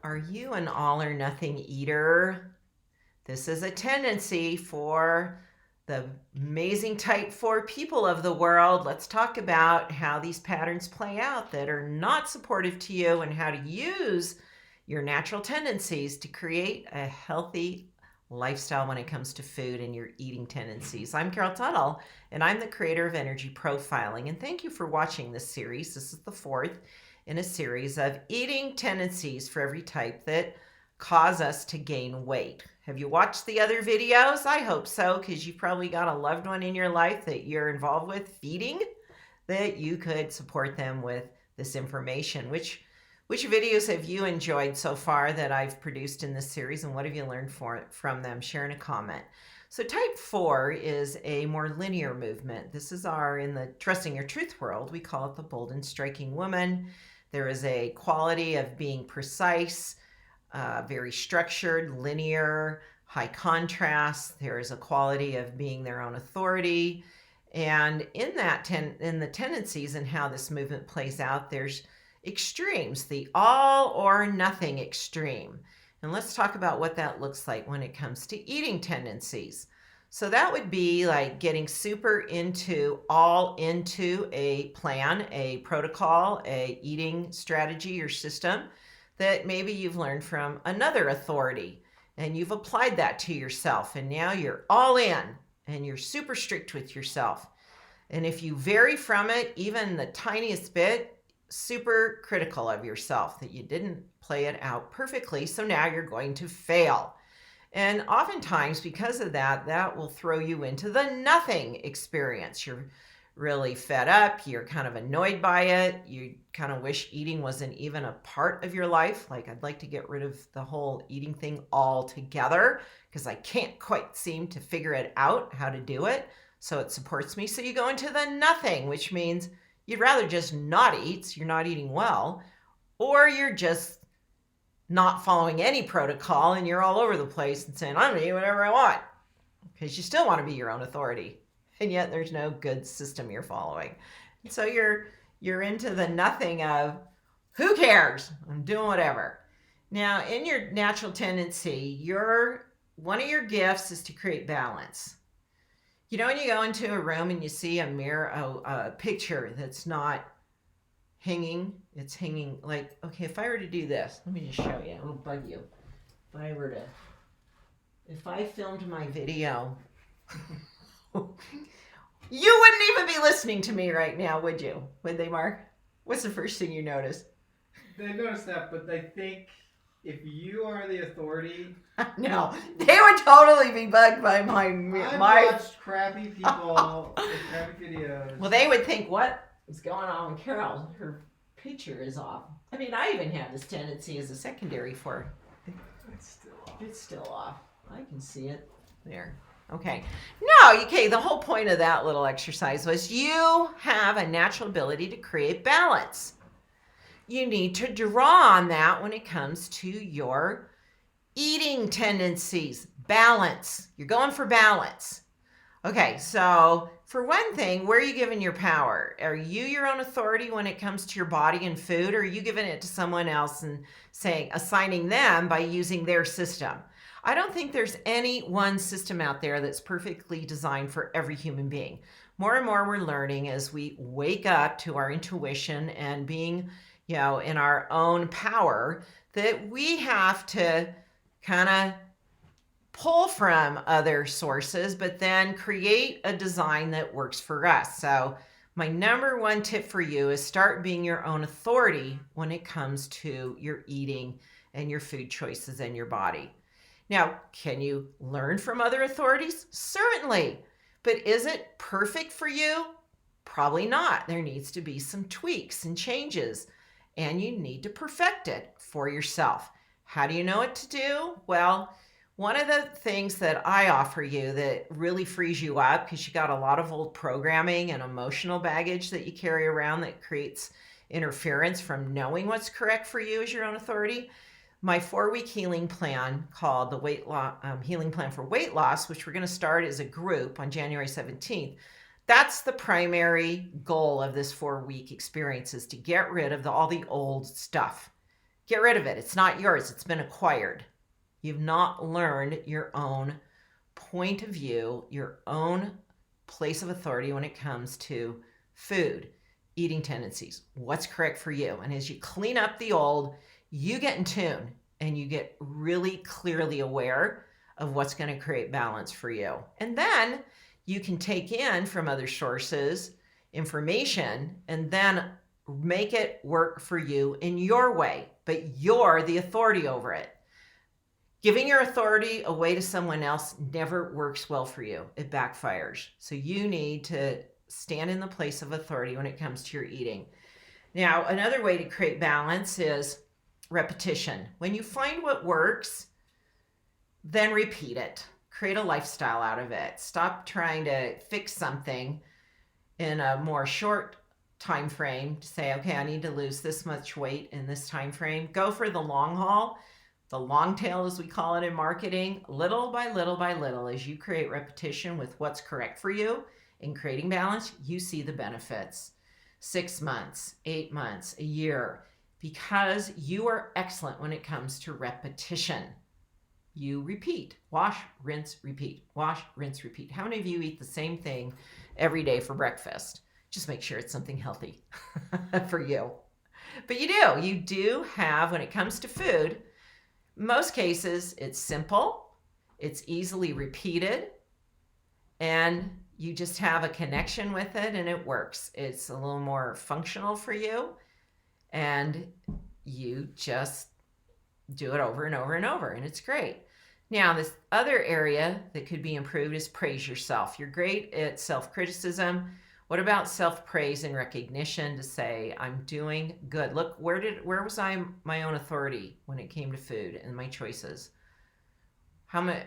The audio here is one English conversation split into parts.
Are you an all or nothing eater? This is a tendency for the amazing type 4 people of the world. Let's talk about how these patterns play out that are not supportive to you and how to use your natural tendencies to create a healthy lifestyle when it comes to food and your eating tendencies. I'm Carol Tuttle, and I'm the creator of Energy Profiling. And thank you for watching this series. This is the fourth in a series of eating tendencies for every type that cause us to gain weight. Have you watched the other videos? I hope so, because you've probably got a loved one in your life that you're involved with feeding that you could support them with this information. Which videos have you enjoyed so far that I've produced in this series, and what have you learned from them? Share in a comment. So type 4 is a more linear movement. This is in the Trusting Your Truth world, we call it the bold and striking woman. There is a quality of being precise, very structured, linear, high contrast. There is a quality of being their own authority. And in the tendencies and how this movement plays out, there's extremes, the all or nothing extreme. And let's talk about what that looks like when it comes to eating tendencies. So that would be like getting super into a plan, a protocol, a eating strategy or system that maybe you've learned from another authority and you've applied that to yourself, and now you're all in and you're super strict with yourself. And if you vary from it even the tiniest bit, super critical of yourself that you didn't play it out perfectly, so now you're going to fail. And oftentimes, because of that, that will throw you into the nothing experience. You're really fed up. You're kind of annoyed by it. You kind of wish eating wasn't even a part of your life. Like, I'd like to get rid of the whole eating thing altogether because I can't quite seem to figure it out how to do it. So it supports me. So you go into the nothing, which means you'd rather just not eat, so you're not eating well, or you're just not following any protocol and you're all over the place and saying, I'm gonna eat whatever I want, because you still want to be your own authority, and yet there's no good system you're following. And so you're into the nothing of, who cares? I'm doing whatever. Now, in your natural tendency, one of your gifts is to create balance. You know, when you go into a room and you see a mirror, a picture that's not hanging, it's hanging like, okay, if I were to do this, let me just show you, it'll bug you. If I filmed my video, you wouldn't even be listening to me right now, would you? Would they, Mark? What's the first thing you notice? They noticed that, but I think if you are the authority, no, they would totally be bugged by I've my watched crappy people with crappy videos. Well, they would think, what is going on with Carol? Her picture is off. I mean, I even have this tendency as a secondary for It's still off. It's still off. I can see it there. Okay. No, okay, the whole point of that little exercise was you have a natural ability to create balance. You need to draw on that when it comes to your eating tendencies. Balance. You're going for balance. Okay, so for one thing, where are you giving your power? Are you your own authority when it comes to your body and food, or are you giving it to someone else and assigning them by using their system? I don't think there's any one system out there that's perfectly designed for every human being. More and more we're learning as we wake up to our intuition and being, in our own power, that we have to kind of pull from other sources, but then create a design that works for us. So my number one tip for you is start being your own authority when it comes to your eating and your food choices and your body. Now, can you learn from other authorities? Certainly. But is it perfect for you? Probably not. There needs to be some tweaks and changes, and you need to perfect it for yourself. How do you know what to do? Well, one of the things that I offer you that really frees you up, because you got a lot of old programming and emotional baggage that you carry around that creates interference from knowing what's correct for you as your own authority. My 4-week healing plan called the Healing Plan for Weight Loss, which we're going to start as a group on January 17th. That's the primary goal of this 4-week experience, is to get rid of all the old stuff. Get rid of it. It's not yours. It's been acquired. You've not learned your own point of view, your own place of authority when it comes to food, eating tendencies, what's correct for you. And as you clean up the old, you get in tune and you get really clearly aware of what's going to create balance for you. And then you can take in from other sources information and then make it work for you in your way, but you're the authority over it. Giving your authority away to someone else never works well for you. It backfires. So you need to stand in the place of authority when it comes to your eating. Now, another way to create balance is repetition. When you find what works, then repeat it. Create a lifestyle out of it. Stop trying to fix something in a more short time frame to say, okay, I need to lose this much weight in this time frame. Go for the long haul. The long tail, as we call it in marketing, little by little by little, as you create repetition with what's correct for you in creating balance, you see the benefits. 6 months, 8 months, a year, because you are excellent when it comes to repetition. You repeat, wash, rinse, repeat, wash, rinse, repeat. How many of you eat the same thing every day for breakfast? Just make sure it's something healthy for you. But you do have, when it comes to food, most cases, it's simple, it's easily repeated, and you just have a connection with it and it works. It's a little more functional for you, and you just do it over and over and over, and it's great. Now, this other area that could be improved is praise yourself. You're great at self-criticism. What about self-praise and recognition to say, I'm doing good? Look, where was I my own authority when it came to food and my choices?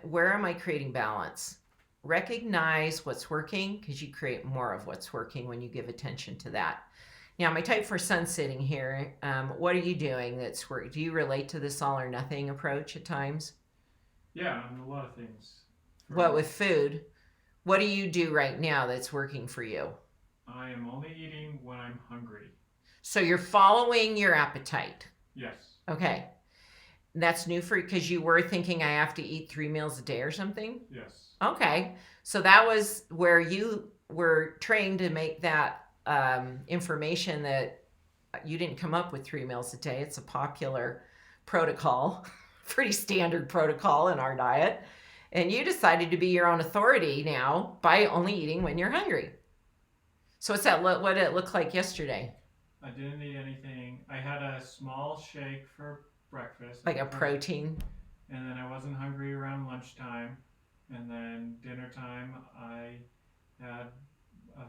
Where am I creating balance? Recognize what's working, because you create more of what's working when you give attention to that. Now, my type for sun sitting here, what are you doing that's working? Do you relate to this all or nothing approach at times? Yeah, a lot of things. What with food? What do you do right now that's working for you? I am only eating when I'm hungry. So you're following your appetite. Yes. Okay. That's new for you because you were thinking I have to eat 3 meals a day or something? Yes. Okay. So that was where you were trained to make that information that you didn't come up with 3 meals a day. It's a popular protocol, pretty standard protocol in our diet. And you decided to be your own authority now by only eating when you're hungry. So what did it look like yesterday? I didn't eat anything. I had a small shake for breakfast. Like a protein? And then I wasn't hungry around lunchtime. And then dinner time, I had a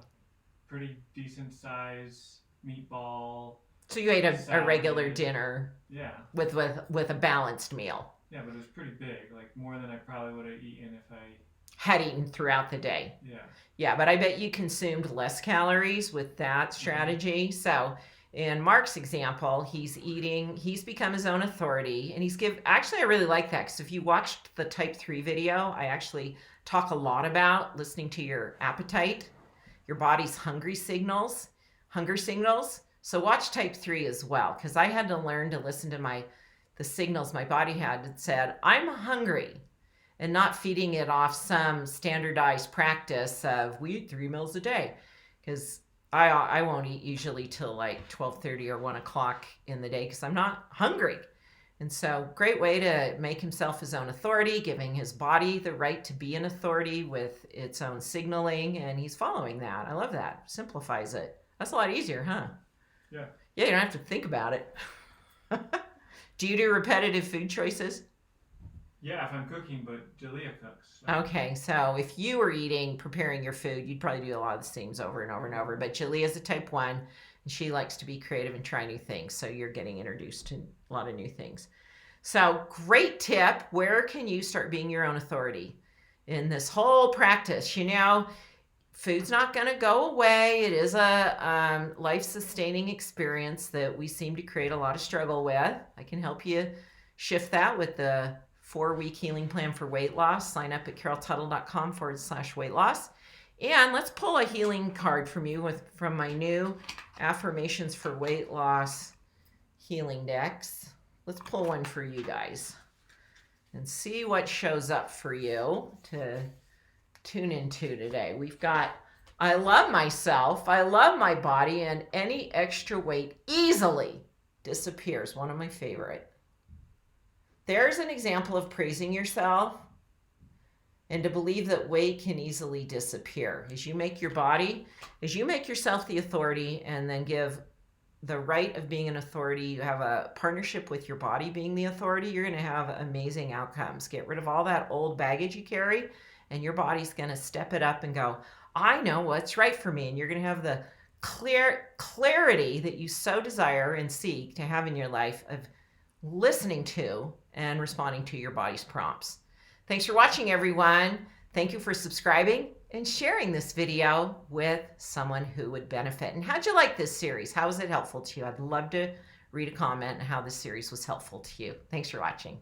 pretty decent size meatball. So you ate a regular dinner. Yeah. With a balanced meal. Yeah, but it was pretty big, like more than I probably would have eaten if I had eaten throughout the day. Yeah. Yeah, but I bet you consumed less calories with that strategy. So in Mark's example, he's become his own authority, and actually I really like that, because if you watched the type 3 video, I actually talk a lot about listening to your appetite, your body's hunger signals. So watch type 3 as well, because I had to learn to listen to the signals my body had that said, I'm hungry, and not feeding it off some standardized practice of we eat 3 meals a day, because I won't eat usually till like 12:30 or 1 o'clock in the day because I'm not hungry. And so great way to make himself his own authority, giving his body the right to be an authority with its own signaling, and he's following that. I love that. Simplifies it. That's a lot easier, huh? Yeah. Yeah, you don't have to think about it. Do you do repetitive food choices? Yeah, if I'm cooking, but Jalea cooks. So. Okay, so if you were preparing your food, you'd probably do a lot of the same over and over and over. But Jalea's a type 1, and she likes to be creative and try new things. So you're getting introduced to a lot of new things. So great tip. Where can you start being your own authority in this whole practice? Food's not going to go away. It is a life-sustaining experience that we seem to create a lot of struggle with. I can help you shift that with the 4-week healing plan for weight loss. Sign up at caroltuttle.com/weight loss. And let's pull a healing card from you from my new Affirmations for Weight Loss healing decks. Let's pull one for you guys and see what shows up for you to tune into today. We've got, I love myself, I love my body, and any extra weight easily disappears. One of my favorite. There's an example of praising yourself and to believe that weight can easily disappear. As you make yourself the authority and then give the right of being an authority, you have a partnership with your body being the authority, you're going to have amazing outcomes. Get rid of all that old baggage you carry, and your body's going to step it up and go, I know what's right for me. And you're going to have the clarity that you so desire and seek to have in your life of listening to and responding to your body's prompts. Thanks for watching, everyone. Thank you for subscribing and sharing this video with someone who would benefit. And how'd you like this series? How was it helpful to you? I'd love to read a comment on how this series was helpful to you. Thanks for watching.